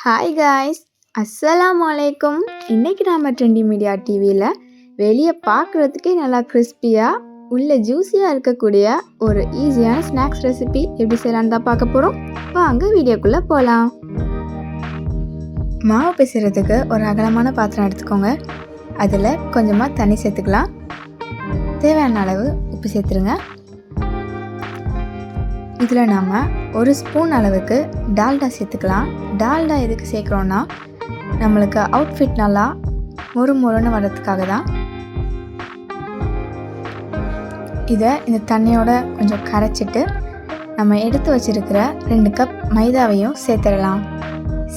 Hi guys, அஸ்ஸலாமு அலைக்கும். இன்றைக்கி நாம் ட்ரெண்டி மீடியா டிவியில் வெளியே பார்க்குறதுக்கே நல்லா கிறிஸ்பியாக உள்ள ஜூஸியாக இருக்கக்கூடிய ஒரு ஈஸியான ஸ்நாக்ஸ் ரெசிபி எப்படி செய்யலான்னு தான் பார்க்க போகிறோம். வாங்க வீடியோக்குள்ளே போகலாம். மாவு பிசைறதுக்கு ஒரு அகலமான பாத்திரம் எடுத்துக்கோங்க. அதில் கொஞ்சமாக தண்ணி சேர்த்துக்கலாம். தேவையான அளவு உப்பு சேர்த்துருங்க. இதில் நாம் ஒரு ஸ்பூன் அளவுக்கு டால்டா சேர்த்துக்கலாம். டால்டா எதுக்கு சேர்க்குறோன்னா நம்மளுக்கு அவுட்ஃபிட் நல்லா மொறுன்னு வர்றதுக்காக தான். இதை இந்த தண்ணியோட கொஞ்சம் கரைச்சிட்டு நம்ம எடுத்து வச்சுருக்கிற 2 கப் மைதாவையும் சேர்த்துடலாம்.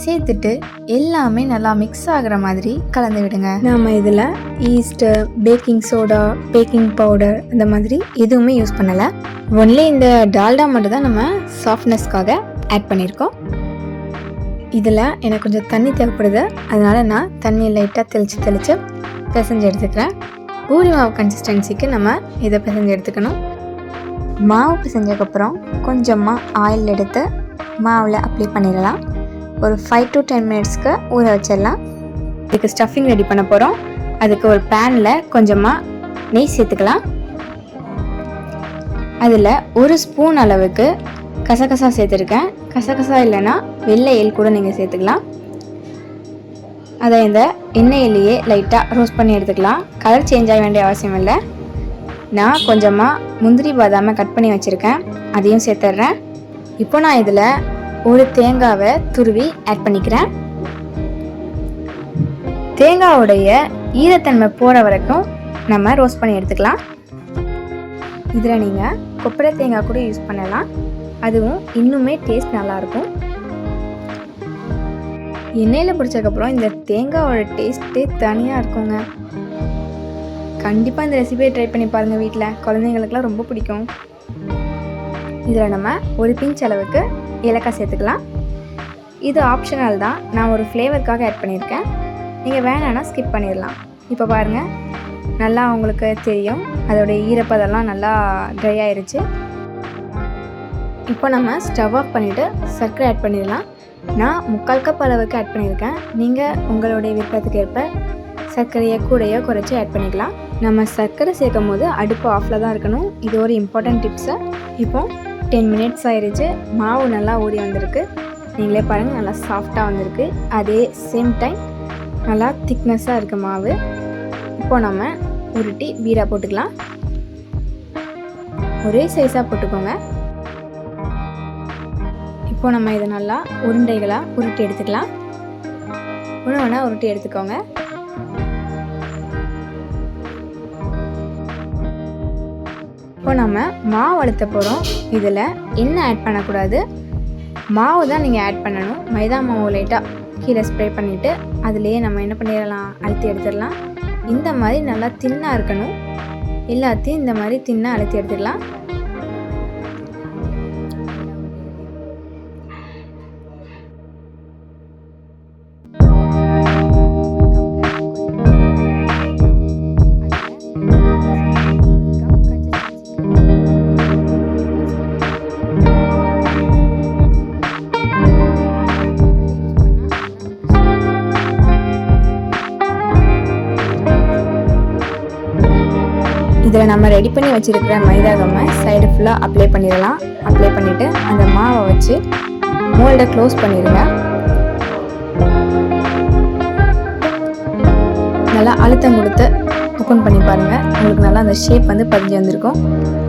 சேர்த்துட்டு எல்லாமே நல்லா மிக்ஸ் ஆகிற மாதிரி கலந்து விடுங்க. நம்ம இதில் yeast, baking soda, baking powder அந்த மாதிரி எதுவுமே யூஸ் பண்ணலை. ஒன்லி இந்த டால்டா மட்டும் தான் நம்ம சாஃப்ட்னஸ்க்காக ஆட் பண்ணியிருக்கோம். இதில் எனக்கு கொஞ்சம் தண்ணி தேவைப்படுது, அதனால் நான் தண்ணி லைட்டாக தெளித்து பிசைஞ்சு எடுத்துக்கிறேன். பூரி மாவு கன்சிஸ்டன்சிக்கு நம்ம இதை பிசைஞ்சு எடுத்துக்கணும். மாவு பிசைஞ்சதுக்கப்புறம் கொஞ்சமாக ஆயில் எடுத்து மாவில் அப்ளை பண்ணிடலாம். ஒரு 5 to 10 மினிட்ஸ்க்கு ஊற வச்சிடலாம். இதுக்கு ஸ்டஃபிங் ரெடி பண்ண போகிறோம். அதுக்கு ஒரு பேனில் கொஞ்சமாக நெய் சேர்த்துக்கலாம். அதில் ஒரு ஸ்பூன் அளவுக்கு கசகசா சேர்த்துருக்கேன். கசகசா இல்லைன்னா வெள்ளை எள் கூட நீங்கள் சேர்த்துக்கலாம். அதை இந்த எண்ணெயிலேயே லைட்டாக ரோஸ்ட் பண்ணி எடுத்துக்கலாம். கலர் சேஞ்ச் ஆக வேண்டிய அவசியம் இல்லை. நான் கொஞ்சமாக முந்திரி பாதாமை கட் பண்ணி வச்சுருக்கேன், அதையும் சேர்த்துட்றேன். இப்போ நான் இதில் ஒரு தேங்காவை துருவி ஆட் பண்ணிக்கிறேன். தேங்காவுடைய ஈரத்தன்மை போகிற வரைக்கும் நம்ம ரோஸ்ட் பண்ணி எடுத்துக்கலாம். இதில் நீங்கள் கொப்பரை தேங்காய் கூட யூஸ் பண்ணலாம், அதுவும் இன்னுமே டேஸ்ட் நல்லாயிருக்கும். எண்ணெயில் பிடிச்சதுக்கப்புறம் இந்த தேங்காவோட டேஸ்ட்டே தனியாக இருக்குங்க. கண்டிப்பாக இந்த ரெசிபியை ட்ரை பண்ணி பாருங்கள். வீட்டில் குழந்தைங்களுக்குலாம் ரொம்ப பிடிக்கும். இதில் நம்ம ஒரு பிஞ்ச் அளவுக்கு ஏலக்காய் சேர்த்துக்கலாம். இது ஆப்ஷனல் தான், நான் ஒரு ஃப்ளேவருக்காக ஆட் பண்ணியிருக்கேன். நீங்கள் வேணான்னா ஸ்கிப் பண்ணிடலாம். இப்போ பாருங்கள், நல்லா உங்களுக்கு தெரியும் அதோடைய ஈரப்பதெல்லாம் நல்லா ட்ரை ஆயிடுச்சு. இப்போ நம்ம ஸ்டவ் ஆஃப் பண்ணிவிட்டு சர்க்கரை ஆட் பண்ணிடலாம். நான் 3/4 கப் அளவுக்கு ஆட் பண்ணியிருக்கேன். நீங்கள் உங்களுடைய விருப்பத்துக்கு ஏற்ப சர்க்கரையை கூடையோ குறைச்சி ஆட் பண்ணிக்கலாம். நம்ம சர்க்கரை சேர்க்கும் போது அடுப்பு ஆஃபில் தான் இருக்கணும். இது ஒரு இம்பார்ட்டன்ட் டிப்ஸு. இப்போ 10 மினிட்ஸ் ஆயிடுச்சு. மாவு நல்லா ஊறி வந்திருக்கு. நீங்களே பாருங்கள், நல்லா சாஃப்டாக வந்திருக்கு. அதே சேம் டைம் நல்லா திக்னஸாக இருக்குது மாவு. இப்போ நம்ம உருட்டி பீடா போட்டுக்கலாம். ஒரே சைஸாக போட்டுக்கோங்க. இப்போ நம்ம இதை நல்லா உருண்டைகளாக உருட்டி எடுத்துக்கலாம். ஒன்று உருட்டி எடுத்துக்கோங்க. இப்போ நம்ம மாவு அழுத்த போகிறோம். இதில் எண்ணெய் ஆட் பண்ணக்கூடாது, மாவு தான் நீங்கள் ஆட் பண்ணணும். மைதா மாவு லைட்டாக கீழே ஸ்ப்ரே பண்ணிவிட்டு அதுலேயே நம்ம என்ன பண்ணிடலாம், அழுத்தி எடுத்துடலாம். இந்த மாதிரி நல்லா தின்னாக இருக்கணும். எல்லாத்தையும் இந்த மாதிரி தின்னாக அழுத்தி எடுத்துடலாம். இதில் நம்ம ரெடி பண்ணி வச்சுருக்கிற மைதா கம்மை சைடு ஃபுல்லாக அப்ளை பண்ணிடலாம். அப்ளை பண்ணிவிட்டு அந்த மாவை வச்சு மோல்டை க்ளோஸ் பண்ணிடுங்க. நல்லா அழுத்தம் கொடுத்து ஓப்பன் பண்ணி பாருங்கள். உங்களுக்கு நல்லா அந்த ஷேப் வந்து பதிஞ்சு வந்திருக்கும்.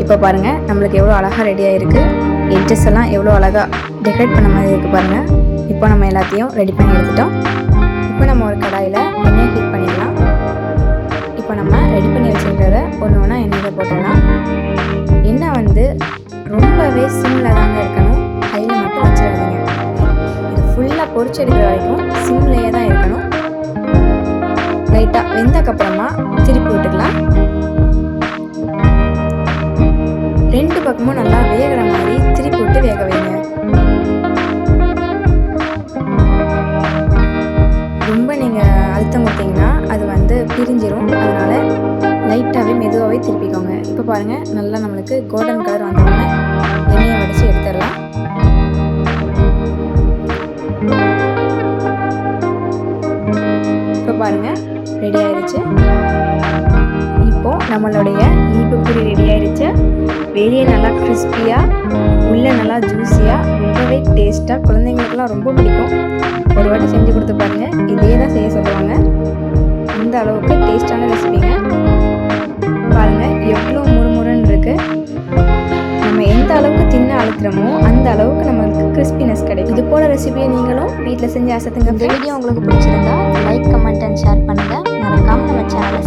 இப்போ பாருங்கள், நம்மளுக்கு எவ்வளோ அழகாக ரெடியாக இருக்குது. எட்ஜஸ் எல்லாம் எவ்வளோ அழகாக டெக்கரேட் பண்ண மாதிரி இருக்குது பாருங்கள். இப்போ நம்ம எல்லாத்தையும் ரெடி பண்ணி எடுத்துட்டோம். இப்போ நம்ம ஒரு கடாயில் எண்ணெய் ஹீட் பண்ணிடலாம். இப்போ நம்ம ரெடி பண்ணி வச்சுருக்கிறத ஒன்று ஒன்றா எண்ணெயில் போட்டுடலாம். எண்ணெய் வந்து ரொம்பவே சிம்மில் தாங்க இருக்கணும், ஹையில் மட்டும் வச்சிடாதீங்க. இது ஃபுல்லாக பொரிச்சு எடுக்கிற வரைக்கும் சிம்லேயே தான் இருக்கணும். லைட்டாக வெந்தக்கப்புறமா திருப்பி விட்டுக்கலாம். 2 பக்கமும் நல்லா வேகிற மாதிரி திருப்பி விட்டு வேக வைங்க. ரொம்ப நீங்கள் அழுத்தம் கொடுத்தீங்கன்னா அது வந்து பிரிஞ்சிடும். அதனால் லைட்டாகவே மெதுவாகவே திருப்பிக்கோங்க. இப்போ பாருங்கள், நல்லா நம்மளுக்கு கோல்டன் கலர் வந்தோடனே எண்ணெயை வடித்து எடுத்துடலாம். பாருங்கள் ரெடி ஆயிடுச்சு. இப்போது நம்மளுடைய இனிப்பு பூரி ரெடி ஆயிடுச்சு. வெளியே நல்லா கிறிஸ்பியாக, உள்ளே நல்லா ஜூஸியாக, ரொம்பவே டேஸ்ட்டாக, குழந்தைங்களுக்குலாம் ரொம்ப பிடிக்கும். ஒரு வாட்டி செஞ்சு கொடுத்து பாருங்கள். இதே தான் செய்ய சொல்லுவாங்க. அந்த அளவுக்கு டேஸ்டான ரெசிபிங்க. பாருங்கள் எவ்வளோ முறுமுறுன்னு இருக்குது. நம்ம எந்த அளவுக்கு தின்ன அழுத்துறோமோ அந்த அளவுக்கு நம்மளுக்கு கிறிஸ்பினஸ் கிடைக்கும். இது போல ரெசிபியை நீங்களும் வீட்டில் செஞ்சு அசத்துங்க. இந்த வீடியோ உங்களுக்கு பிடிச்சிருந்தா லைக், கமெண்ட் அண்ட் ஷேர் பண்ணுங்கள். மறக்காமல் நம்ம சேனலை